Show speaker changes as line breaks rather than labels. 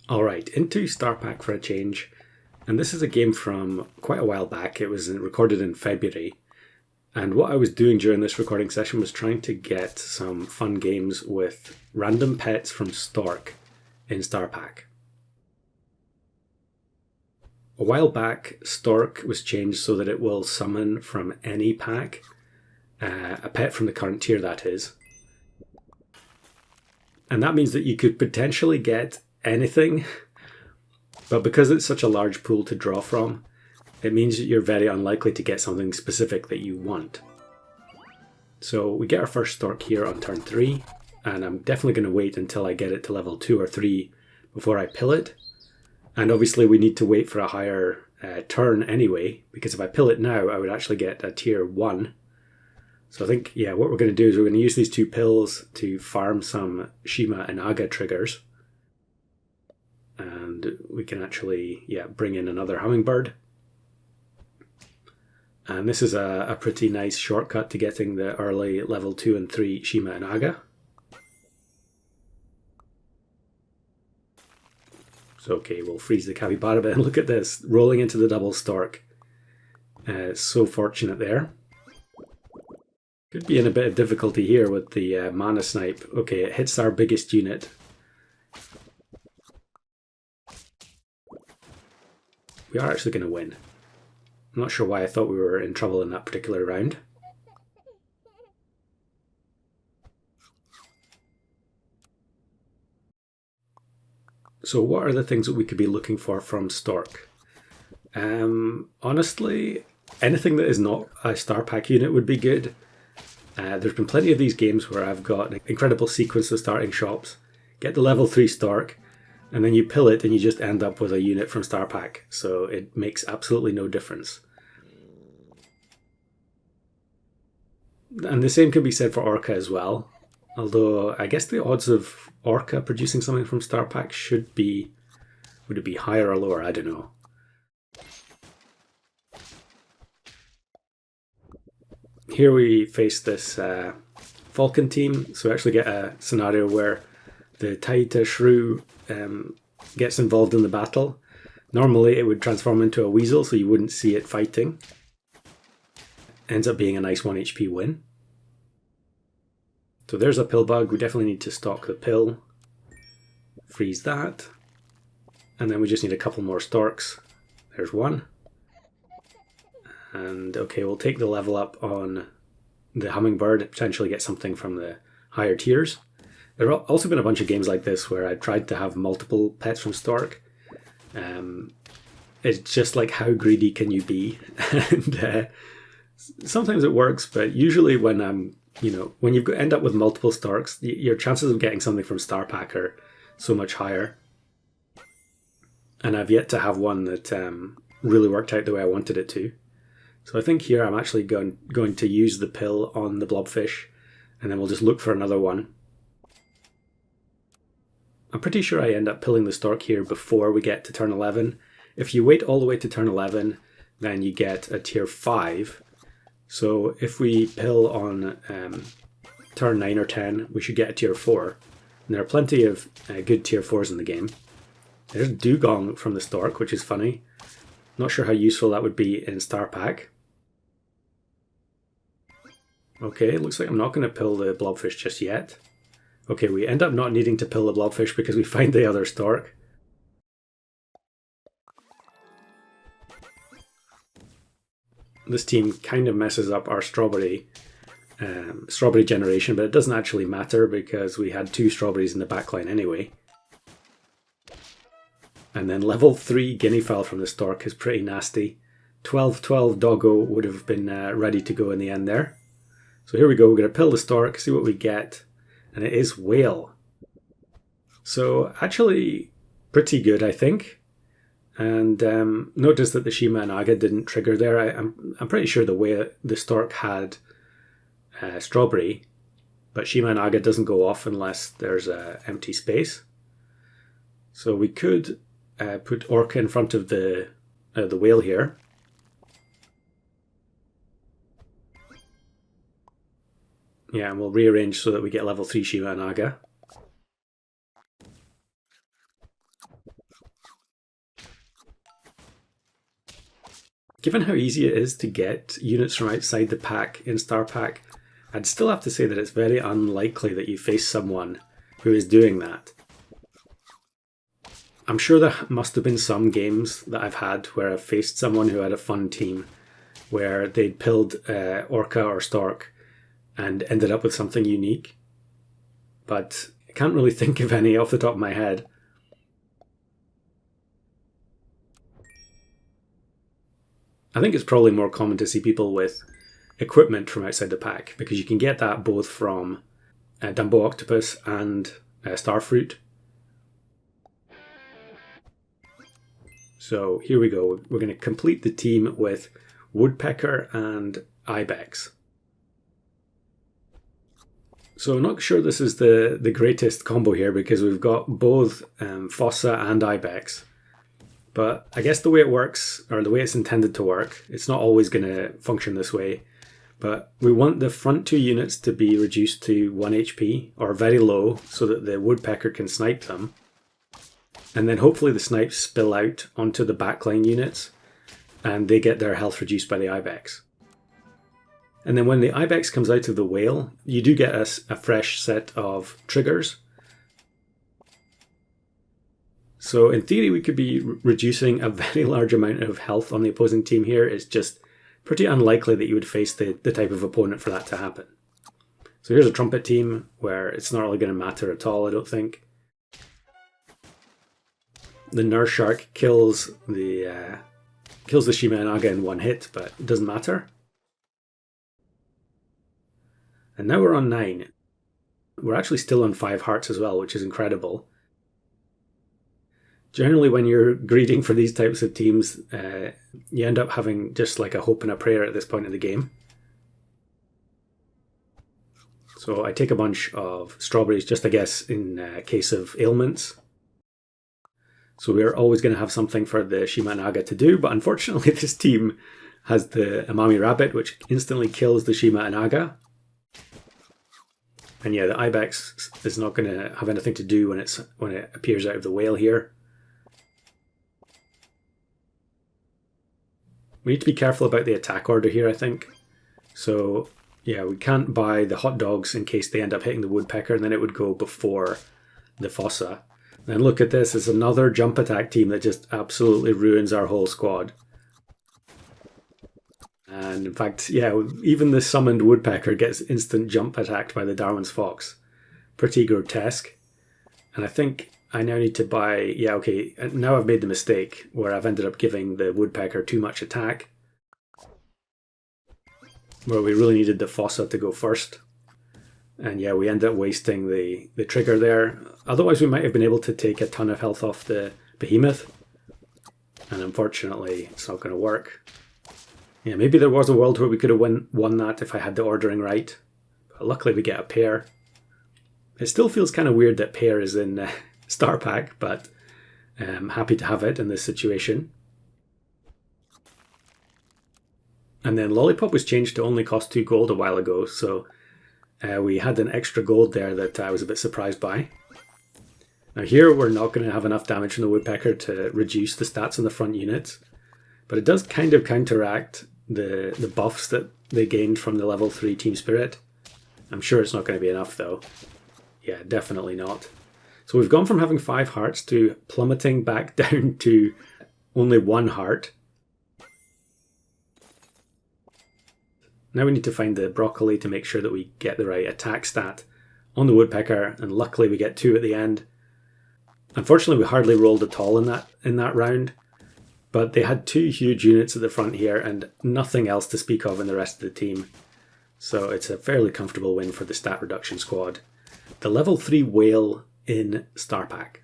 Alright, into Star Pack for a change. And this is a game from quite a while back. It was recorded in February. And what I was doing during this recording session was trying to get some fun games with random pets from Stork in Star Pack. A while back, Stork was changed so that it will summon from any pack, a pet from the current tier that is. And that means that you could potentially get anything, but because it's such a large pool to draw from, it means that you're very unlikely to get something specific that you want. So we get our first Stork here on turn 3, and I'm definitely going to wait until I get it to level 2 or 3 before I pill it. And obviously we need to wait for a higher turn anyway, because if I pill it now, I would actually get a tier 1. So I think, what we're going to do is we're going to use these 2 pills to farm some Shima and Aga triggers. And we can actually, bring in another hummingbird. And this is a pretty nice shortcut to getting the early level 2 and 3 Shima and Aga. So okay, we'll freeze the capybara bit, and look at this, rolling into the double Stork. So fortunate there. Could be in a bit of difficulty here with the mana snipe. Okay, it hits our biggest unit. We are actually going to win. I'm not sure why I thought we were in trouble in that particular round. So what are the things that we could be looking for from Stork? Honestly, anything that is not a Star Pack unit would be good. There's been plenty of these games where I've got an incredible sequence of starting shops, get the level 3 Stork, and then you pill it and you just end up with a unit from Star Pack. So it makes absolutely no difference. And the same can be said for Orca as well. Although I guess the odds of Orca producing something from Star Pack would it be higher or lower? I don't know. Here we face this Falcon team, so we actually get a scenario where the Taita Shrew gets involved in the battle. Normally it would transform into a weasel, so you wouldn't see it fighting. Ends up being a nice 1 HP win. So there's a pill bug. We definitely need to stock the pill. Freeze that. And then we just need a couple more Storks. There's one. And okay, we'll take the level up on the hummingbird, potentially get something from the higher tiers. There have also been a bunch of games like this where I tried to have multiple pets from Stork. It's just like, how greedy can you be? And sometimes it works, but usually when when you end up with multiple Storks, your chances of getting something from Star Pack are so much higher. And I've yet to have one that really worked out the way I wanted it to. So I think here I'm actually going to use the pill on the blobfish, and then we'll just look for another one. I'm pretty sure I end up pilling the Stork here before we get to turn 11. If you wait all the way to turn 11, then you get a tier 5. So if we pill on turn 9 or 10, we should get a tier 4. And there are plenty of good tier 4s in the game. There's Dugong from the Stork, which is funny. Not sure how useful that would be in Star Pack. Okay, looks like I'm not going to pill the blobfish just yet. Okay, we end up not needing to pill the blobfish because we find the other Stork. This team kind of messes up our strawberry generation, but it doesn't actually matter because we had 2 strawberries in the backline anyway. And then level 3 guinea fowl from the Stork is pretty nasty. 12-12 doggo would have been ready to go in the end there. So here we go, we're going to pill the Stork, see what we get. And it is whale. So actually pretty good, I think. And notice that the Shima and Aga didn't trigger there. I'm pretty sure the Stork had strawberry, but Shima and Aga doesn't go off unless there's an empty space. So we could put Orca in front of the whale here. Yeah, and we'll rearrange so that we get level 3 Shima and Aga. Given how easy it is to get units from outside the pack in Star Pack, I'd still have to say that it's very unlikely that you face someone who is doing that. I'm sure there must have been some games that I've had where I've faced someone who had a fun team, where they'd pilled Orca or Stork and ended up with something unique. But I can't really think of any off the top of my head. I think it's probably more common to see people with equipment from outside the pack, because you can get that both from Dumbo Octopus and Starfruit. So here we go. We're going to complete the team with Woodpecker and Ibex. So I'm not sure this is the greatest combo here, because we've got both Fossa and Ibex. But I guess the way it works, or the way it's intended to work, it's not always going to function this way. But we want the front two units to be reduced to 1 HP, or very low, so that the Woodpecker can snipe them. And then hopefully the snipes spill out onto the backline units, and they get their health reduced by the Ibex. And then when the Ibex comes out of the whale, you do get a fresh set of triggers. So in theory, we could be reducing a very large amount of health on the opposing team here. It's just pretty unlikely that you would face the type of opponent for that to happen. So here's a Trumpet team where it's not really going to matter at all, I don't think. The Nurse Shark kills the Shima and Naga in one hit, but it doesn't matter. And now we're on 9. We're actually still on 5 hearts as well, which is incredible. Generally, when you're greeding for these types of teams, you end up having just like a hope and a prayer at this point in the game. So I take a bunch of strawberries, just I guess in case of ailments. So we're always going to have something for the Shima Naga to do, but unfortunately this team has the Amami Rabbit, which instantly kills the Shima Naga. And yeah, the Ibex is not going to have anything to do when it appears out of the whale here. We need to be careful about the attack order here, I think. So yeah, we can't buy the hot dogs in case they end up hitting the Woodpecker, and then it would go before the Fossa. And look at this, it's another jump attack team that just absolutely ruins our whole squad. And in fact, yeah, even the summoned Woodpecker gets instant jump attacked by the Darwin's Fox. Pretty grotesque. And I think I now need to buy... Yeah, okay, now I've made the mistake where I've ended up giving the Woodpecker too much attack, where we really needed the Fossa to go first. And yeah, we end up wasting the trigger there. Otherwise, we might have been able to take a ton of health off the Behemoth. And unfortunately, it's not going to work. Yeah, maybe there was a world where we could have won that if I had the ordering right. But luckily, we get a pair. It still feels kind of weird that pair is in Star Pack, but I'm happy to have it in this situation. And then Lollipop was changed to only cost 2 gold a while ago, so we had an extra gold there that I was a bit surprised by. Now here we're not going to have enough damage from the Woodpecker to reduce the stats on the front units, but it does kind of counteract the buffs that they gained from the level 3 Team Spirit. I'm sure it's not going to be enough though. Yeah, definitely not. So we've gone from having 5 hearts to plummeting back down to only 1 heart. Now we need to find the broccoli to make sure that we get the right attack stat on the Woodpecker, and luckily we get 2 at the end. Unfortunately, we hardly rolled at all in that round, but they had 2 huge units at the front here and nothing else to speak of in the rest of the team. So it's a fairly comfortable win for the stat reduction squad. The level 3 whale in Star Pack.